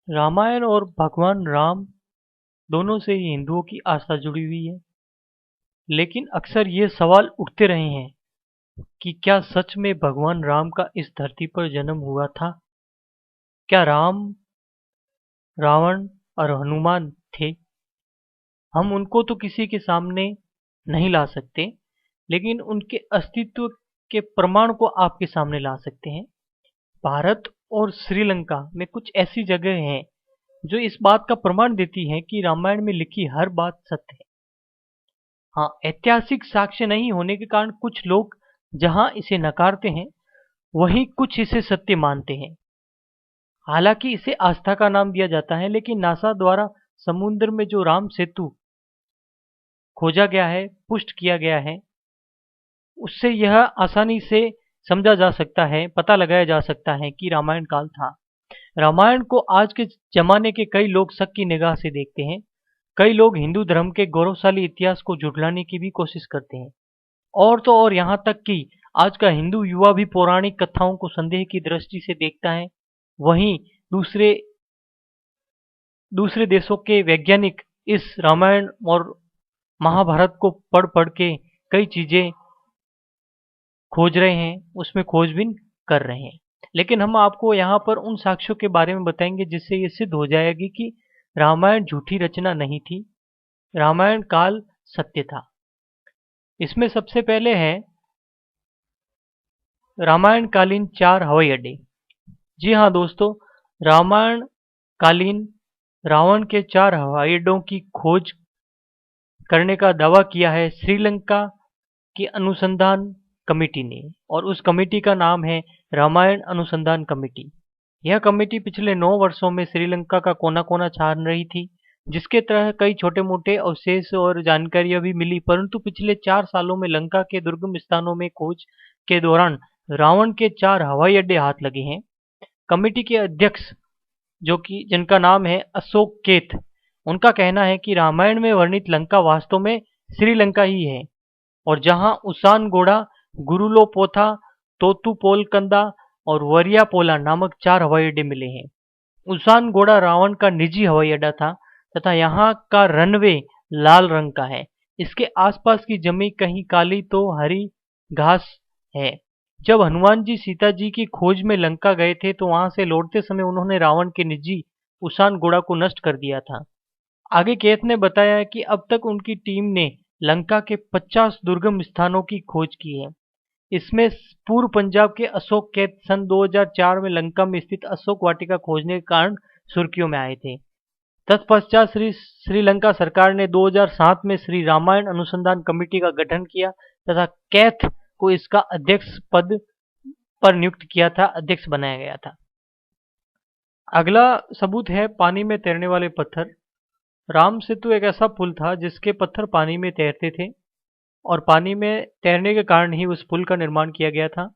रामायण और भगवान राम दोनों से ही हिंदुओं की आस्था जुड़ी हुई है। लेकिन अक्सर ये सवाल उठते रहे हैं कि क्या सच में भगवान राम का इस धरती पर जन्म हुआ था? क्या राम, रावण और हनुमान थे? हम उनको तो किसी के सामने नहीं ला सकते, लेकिन उनके अस्तित्व के प्रमाण को आपके सामने ला सकते हैं। भारत और श्रीलंका में कुछ ऐसी जगह हैं जो इस बात का प्रमाण देती हैं कि रामायण में लिखी हर बात सत्य है। हाँ, ऐतिहासिक साक्ष्य नहीं होने के कारण कुछ लोग जहां इसे नकारते हैं, वहीं कुछ इसे सत्य मानते हैं। हालांकि इसे आस्था का नाम दिया जाता है, लेकिन नासा द्वारा समुद्र में जो राम सेतु खोजा गया है, पुष्ट किया गया है, उससे यह आसानी से समझा जा सकता है, पता लगाया जा सकता है कि रामायण काल था। रामायण को आज के जमाने के कई लोग शक की निगाह से देखते हैं। कई लोग हिंदू धर्म के गौरवशाली इतिहास को झुठलाने की भी कोशिश करते हैं। और तो और यहाँ तक कि आज का हिंदू युवा भी पौराणिक कथाओं को संदेह की दृष्टि से देखता है। वहीं दूसरे दूसरे देशों के वैज्ञानिक इस रामायण और महाभारत को पढ़ पढ़ के कई चीजें खोज रहे हैं, उसमें खोजबीन कर रहे हैं। लेकिन हम आपको यहाँ पर उन साक्ष्यों के बारे में बताएंगे जिससे ये सिद्ध हो जाएगी कि रामायण झूठी रचना नहीं थी, रामायण काल सत्य था। इसमें सबसे पहले है रामायण कालीन 4 हवाई अड्डे। जी हाँ दोस्तों, रामायण कालीन रावण के 4 हवाई अड्डों की खोज करने का दावा किया है श्रीलंका की अनुसंधान कमेटी ने, और उस कमेटी का नाम है रामायण अनुसंधान कमेटी। यह कमेटी पिछले 9 वर्षों में श्रीलंका का कोना कोना छान रही थी, जिसके तहत कई छोटे मोटे अवशेष और जानकारियां भी मिली, परंतु पिछले 4 सालों में लंका के दुर्गम स्थानों में खोज के दौरान रावण के 4 हवाई अड्डे हाथ लगे हैं। कमेटी के अध्यक्ष जो कि जिनका नाम है अशोक केत, उनका कहना है कि रामायण में वर्णित लंका वास्तव में श्रीलंका ही है, और जहां उसानगोड़ा, गुरुलोपोथा, तोतुपोलकंदा और वरियापोला नामक 4 हवाई अड्डे मिले हैं। उसानगोड़ा रावण का निजी हवाई अड्डा था तथा यहाँ का रनवे लाल रंग का है। इसके आसपास की जमीन कहीं काली तो हरी घास है। जब हनुमान जी सीता जी की खोज में लंका गए थे तो वहां से लौटते समय उन्होंने रावण के निजी उसानगोड़ा को नष्ट कर दिया था। आगे केत ने बताया कि अब तक उनकी टीम ने लंका के 50 दुर्गम स्थानों की खोज की है। इसमें पूर्व पंजाब के अशोक केत सन 2004 में लंका में स्थित अशोक वाटिका खोजने के कारण सुर्खियों में आए थे। तत्पश्चात श्रीलंका सरकार ने 2007 में श्री रामायण अनुसंधान कमेटी का गठन किया तथा कैथ को इसका अध्यक्ष पद पर नियुक्त किया था, अध्यक्ष बनाया गया था। अगला सबूत है पानी में तैरने वाले पत्थर। राम सेतु एक ऐसा पुल था जिसके पत्थर पानी में तैरते थे, और पानी में तैरने के कारण ही उस पुल का निर्माण किया गया था।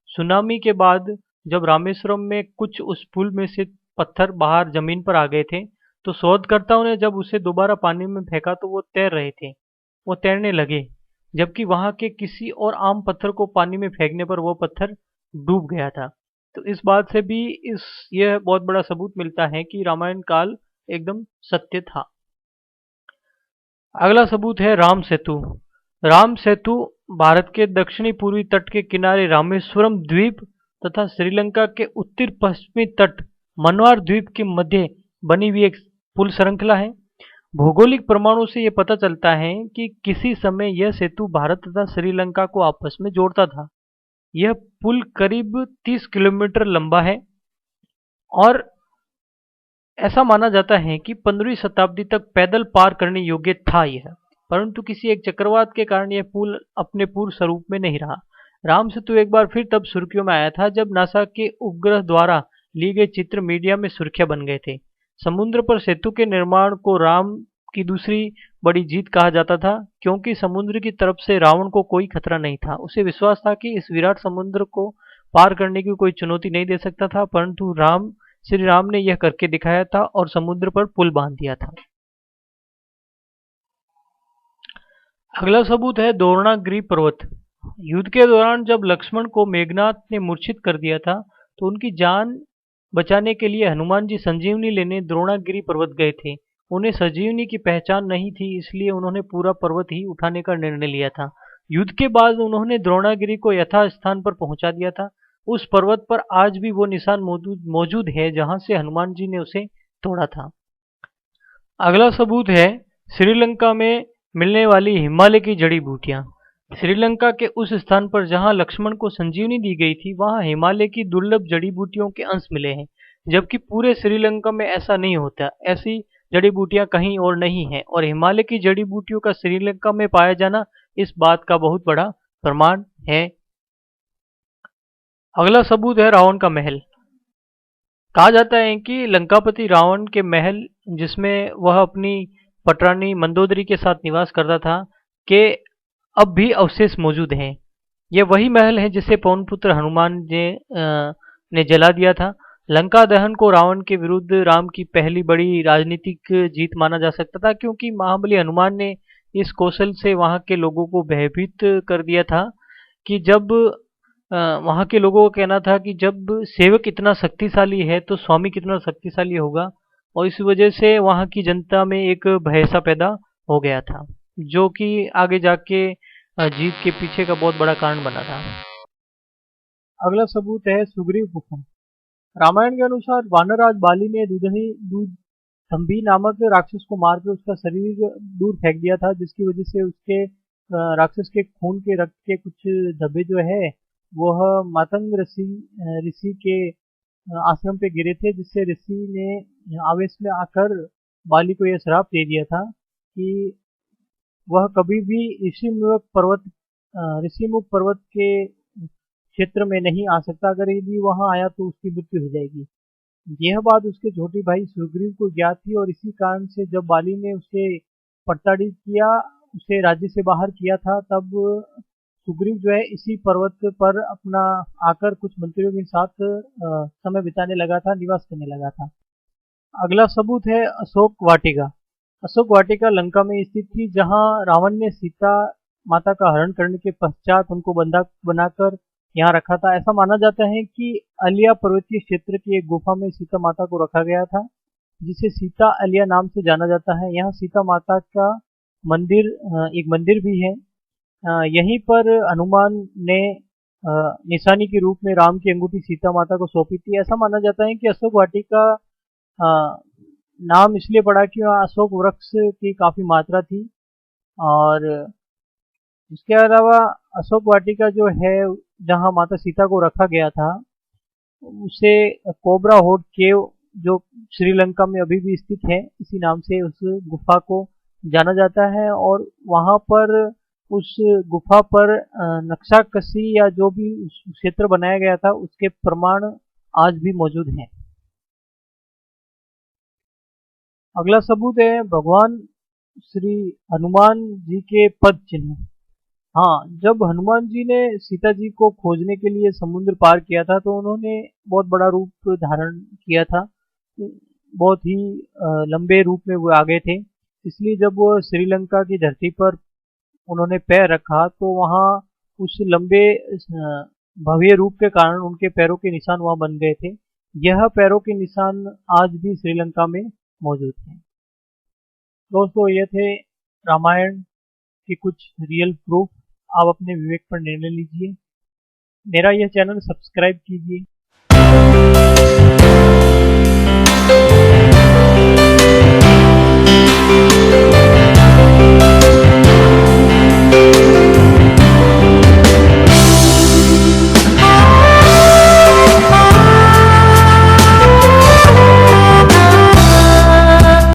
सुनामी के बाद जब रामेश्वरम में कुछ उस पुल में से पत्थर बाहर जमीन पर आ गए थे, तो शोधकर्ताओं ने जब उसे दोबारा पानी में फेंका तो वो तैर रहे थे, वो तैरने लगे, जबकि वहां के किसी और आम पत्थर को पानी में फेंकने पर वो पत्थर डूब गया था। तो इस बात से भी यह बहुत बड़ा सबूत मिलता है कि रामायण काल एकदम सत्य था। अगला सबूत है राम सेतु। राम सेतु भारत के दक्षिणी पूर्वी तट के किनारे रामेश्वरम द्वीप तथा श्रीलंका के उत्तर पश्चिमी तट मनवार द्वीप के मध्य बनी हुई एक पुल श्रृंखला है। भौगोलिक प्रमाणों से यह पता चलता है कि किसी समय यह सेतु भारत तथा श्रीलंका को आपस में जोड़ता था। यह पुल करीब 30 किलोमीटर लंबा है, और ऐसा माना जाता है कि 15वीं शताब्दी तक पैदल पार करने योग्य था यह, परंतु किसी एक चक्रवात के कारण यह पुल अपने पूर्व स्वरूप में नहीं रहा। राम सेतु एक बार फिर तब सुर्खियों में आया था जब नासा के उपग्रह द्वारा लिए गए चित्र मीडिया में सुर्खियां बन गए थे। समुद्र पर सेतु के निर्माण को राम की दूसरी बड़ी जीत कहा जाता था, क्योंकि समुद्र की तरफ से रावण को कोई खतरा नहीं था। उसे विश्वास था कि इस विराट समुद्र को पार करने की कोई चुनौती नहीं दे सकता था, परंतु श्री राम ने यह करके दिखाया था और समुद्र पर पुल बांध दिया था। अगला सबूत है द्रोणागिरी पर्वत। युद्ध के दौरान जब लक्ष्मण को मेघनाथ ने मूर्छित कर दिया था तो उनकी जान बचाने के लिए हनुमान जी संजीवनी लेने द्रोणागिरी पर्वत गए थे। उन्हें संजीवनी की पहचान नहीं थी, इसलिए उन्होंने पूरा पर्वत ही उठाने का निर्णय लिया था। युद्ध के बाद उन्होंने द्रोणागिरी को यथास्थान पर पहुंचा दिया था। उस पर्वत पर आज भी वो निशान मौजूद मौजूद है जहां से हनुमान जी ने उसे तोड़ा था। अगला सबूत है श्रीलंका में मिलने वाली हिमालय की जड़ी बूटियां। श्रीलंका के उस स्थान पर जहां लक्ष्मण को संजीवनी दी गई थी, वहां हिमालय की दुर्लभ जड़ी बूटियों के अंश मिले हैं, जबकि पूरे श्रीलंका में ऐसा नहीं होता। ऐसी जड़ी बूटियां कहीं और नहीं है और हिमालय की जड़ी बूटियों का श्रीलंका में पाया जाना इस बात का बहुत बड़ा प्रमाण है। अगला सबूत है रावण का महल। कहा जाता है कि लंकापति रावण के महल, जिसमें वह अपनी पटरानी मंदोदरी के साथ निवास करता था, के अब भी अवशेष मौजूद हैं। यह वही महल है जिसे पवनपुत्र हनुमान ने जला दिया था। लंका दहन को रावण के विरुद्ध राम की पहली बड़ी राजनीतिक जीत माना जा सकता था, क्योंकि महाबली हनुमान ने इस कौशल से वहां के लोगों को भयभीत कर दिया था कि जब वहां के लोगों का कहना था कि जब सेवक इतना शक्तिशाली है तो स्वामी कितना शक्तिशाली होगा, और इस वजह से वहां की जनता में एक भय सा पैदा हो गया था, जो कि आगे जाके जीत के पीछे का बहुत बड़ा कारण बना था। अगला सबूत है सुग्रीव गुफा। रामायण के अनुसार वानरराज बाली ने दूधंभी नामक राक्षस को मारकर उसका शरीर दूर फेंक दिया था, जिसकी वजह से उसके राक्षस के खून के रक्त के कुछ धब्बे जो है वह मातंग ऋषि के आश्रम पे गिरे थे, जिससे ऋषि ने आवेश में आकर बाली को यह श्राप दे दिया था कि वह कभी भी ऋषिमुख पर्वत के क्षेत्र में नहीं आ सकता। अगर यदि वहां आया तो उसकी मृत्यु हो जाएगी। यह बात उसके छोटे भाई सुग्रीव को ज्ञात थी और इसी कारण से जब बाली ने उसे प्रताड़ित किया, उसे राज्य से बाहर किया था, तब सुग्रीव जो है इसी पर्वत पर अपना आकर कुछ मंत्रियों के साथ समय बिताने लगा था, निवास करने लगा था। अगला सबूत है अशोक वाटिका। अशोक वाटिका लंका में स्थित थी, जहां रावण ने सीता माता का हरण करने के पश्चात उनको बंधक बनाकर यहाँ रखा था। ऐसा माना जाता है कि अलिया पर्वतीय क्षेत्र की एक गुफा में सीता माता को रखा गया था, जिसे सीता अलिया नाम से जाना जाता है। यहाँ सीता माता का एक मंदिर भी है। यहीं पर हनुमान ने निशानी के रूप में राम की अंगूठी सीता माता को सौंपी थी। ऐसा माना जाता है कि अशोक वाटिका नाम इसलिए पड़ा कि वहाँ अशोक वृक्ष की काफी मात्रा थी, और इसके अलावा अशोक वाटिका जो है जहाँ माता सीता को रखा गया था, उसे कोबरा होड केव, जो श्रीलंका में अभी भी स्थित है, इसी नाम से उस गुफा को जाना जाता है। और वहां पर उस गुफा पर नक्शाकशी या जो भी उस क्षेत्र बनाया गया था उसके प्रमाण आज भी मौजूद हैं। अगला सबूत है भगवान श्री हनुमान जी के पद चिन्ह। हाँ, जब हनुमान जी ने सीता जी को खोजने के लिए समुद्र पार किया था तो उन्होंने बहुत बड़ा रूप धारण किया था। बहुत ही लंबे रूप में वो आ गए थे, इसलिए जब वो श्रीलंका की धरती पर उन्होंने पैर रखा तो वहाँ उस लंबे भव्य रूप के कारण उनके पैरों के निशान वहाँ बन गए थे। यह पैरों के निशान आज भी श्रीलंका में मौजूद हैं। दोस्तों, ये थे रामायण के कुछ रियल प्रूफ। आप अपने विवेक पर निर्णय लीजिए। मेरा यह चैनल सब्सक्राइब कीजिए।